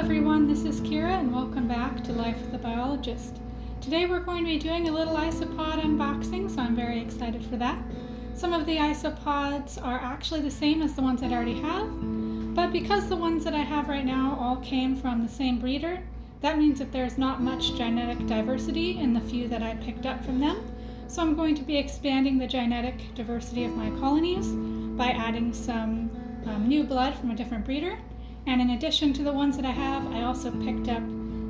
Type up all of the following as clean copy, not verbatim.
everyone, this is Kira and welcome back to Life with the Biologist. Today we're going to be doing a little isopod unboxing, so I'm very excited for that. Some of the isopods are actually the same as the ones that I already have, but because the ones that I have right now all came from the same breeder, that means that there's not much genetic diversity in the few that I picked up from them. So I'm going to be expanding the genetic diversity of my colonies by adding some new blood from a different breeder. And in addition to the ones that I have, I also picked up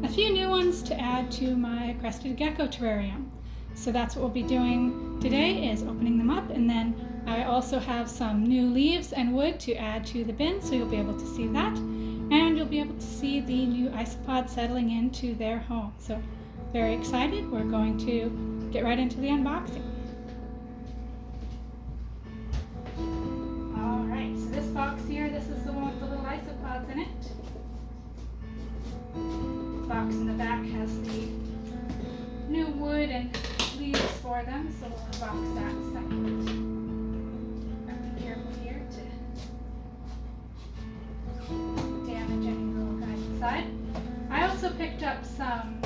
a few new ones to add to my crested gecko terrarium. So that's what we'll be doing today, is opening them up, and then I also have some new leaves and wood to add to the bin, so you'll be able to see that. And you'll be able to see the new isopods settling into their home. So very excited. We're going to get right into the unboxing. So this box here, this is the one with the little isopods in it. The box in the back has the new wood and leaves for them, so we'll unbox that in a second. Be careful here to damage any little guys inside. I also picked up some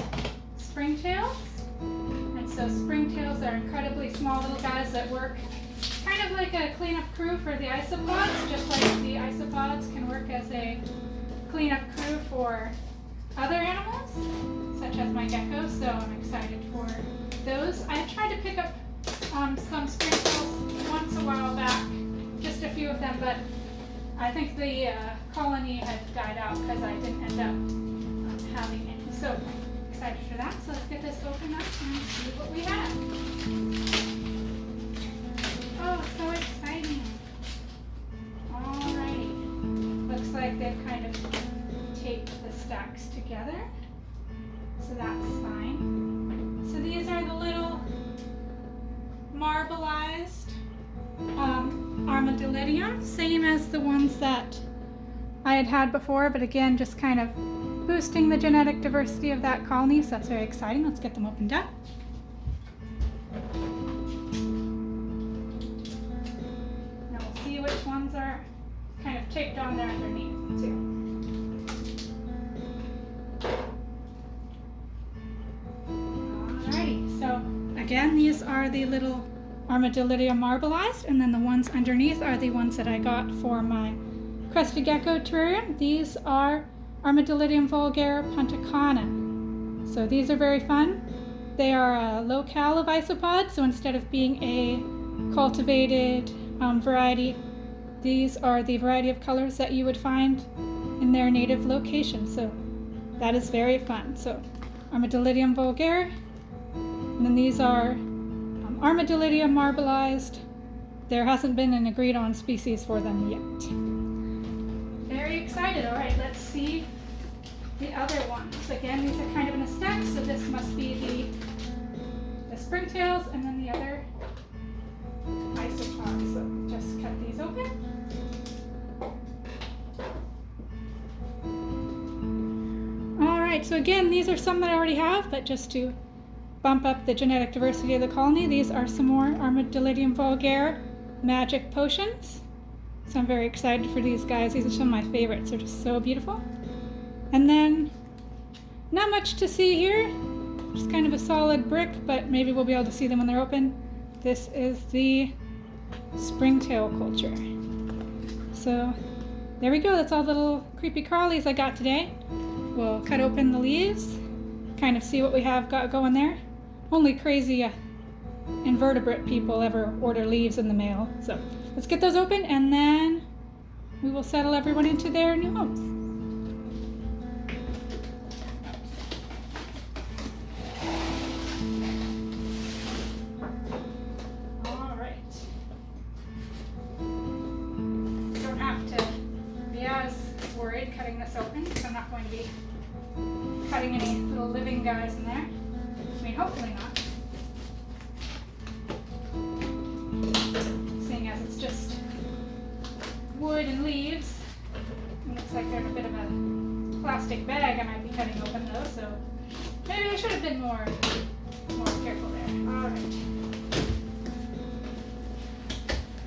Springtails, and so Springtails are incredibly small little guys that work kind of like a cleanup crew for the isopods, just like the isopods can work as a cleanup crew for other animals, such as my geckos, so I'm excited for those. I tried to pick up some Springtails once a while back, just a few of them, but I think the colony had died out because I didn't end up having any. So excited for that, so let's get this open up and see what we have. Oh, so exciting. Alrighty. Looks like they've kind of taped the stacks together, so that's fine. So these are the little Marbleized Armadillidium, same as the ones that I had before, but again, just kind of boosting the genetic diversity of that colony, so that's very exciting. Let's get them opened up. Which ones are kind of taped on there underneath too. Alrighty, so again, these are the little Armadillidium Marbleized, and then the ones underneath are the ones that I got for my crested gecko terrarium. These are Armadillidium vulgare Punta Cana. So these are very fun. They are a locale of isopods, so instead of being a cultivated variety, these are the variety of colors that you would find in their native location, so that is very fun. So Armadillidium vulgare, and then these are Armadillidium Marbleized. There hasn't been an agreed on species for them yet. Very excited. All right, let's see the other ones. Again, these are kind of in a stack, so this must be the Springtails, and then the other isopods. So just cut these open. Alright, so again, these are some that I already have, but just to bump up the genetic diversity of the colony, these are some more Armadillidium vulgare magic potions. So I'm very excited for these guys. These are some of my favorites. They're just so beautiful. And then, not much to see here. Just kind of a solid brick, but maybe we'll be able to see them when they're open. This is the Springtail culture. So there we go. That's all the little creepy crawlies I got today. We'll cut open the leaves, kind of see what we have got going there. Only crazy invertebrate people ever order leaves in the mail. So let's get those open, and then we will settle everyone into their new homes. Cutting this open, so I'm not going to be cutting any little living guys in there. I mean, hopefully not. Seeing as it's just wood and leaves, it looks like there's a bit of a plastic bag I might be cutting open though, so maybe I should have been more careful there. Alright.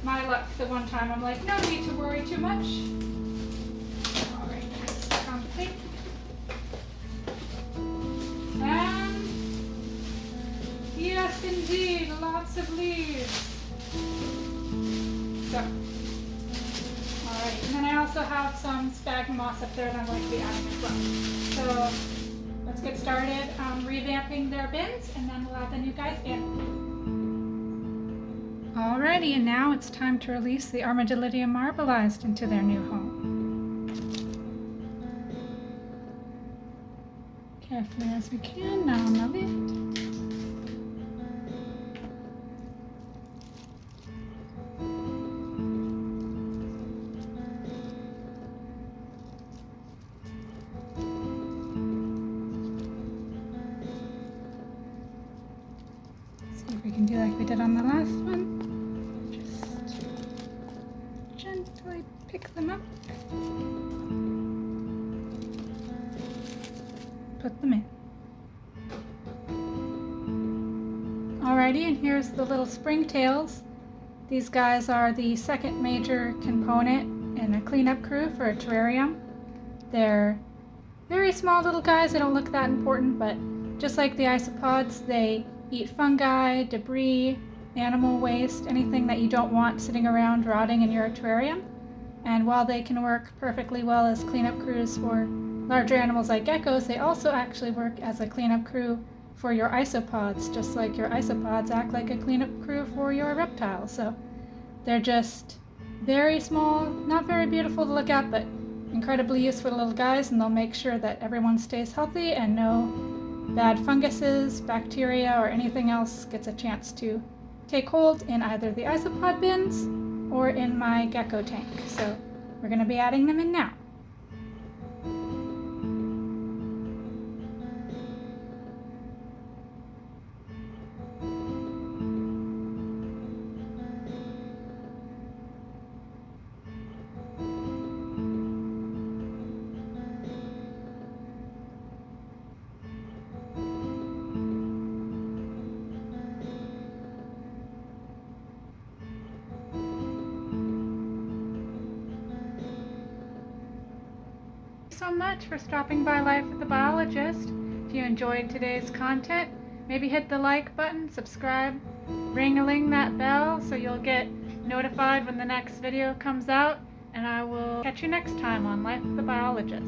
My luck, the one time I'm like, no need to worry too much. Alright, stuck on the tape. lots of leaves. So, alright, and then I also have some sphagnum moss up there that I'm going to be adding as well. So, let's get started revamping their bins, and then we'll add the new guys in. Alrighty, and now it's time to release the Armadillidium Marbleized into their new home. Carefully as we can, now on the lift. See if we can do like we did on the last one. Just gently pick them up. Put them in. Alrighty, and here's the little Springtails. These guys are the second major component in a cleanup crew for a terrarium. They're very small little guys. They don't look that important, but just like the Isopods, they eat fungi, debris, animal waste, anything that you don't want sitting around rotting in your terrarium. And while they can work perfectly well as cleanup crews for larger animals like geckos, they also actually work as a cleanup crew for your isopods, just like your isopods act like a cleanup crew for your reptiles. So they're just very small, not very beautiful to look at, but incredibly useful little guys, and they'll make sure that everyone stays healthy and no bad funguses, bacteria, or anything else gets a chance to take hold in either the isopod bins or in my gecko tank. So we're going to be adding them in now. So much for stopping by Life with the Biologist. If you enjoyed today's content, maybe hit the like button, subscribe, ring-a-ling that bell so you'll get notified when the next video comes out, and I will catch you next time on Life with the Biologist.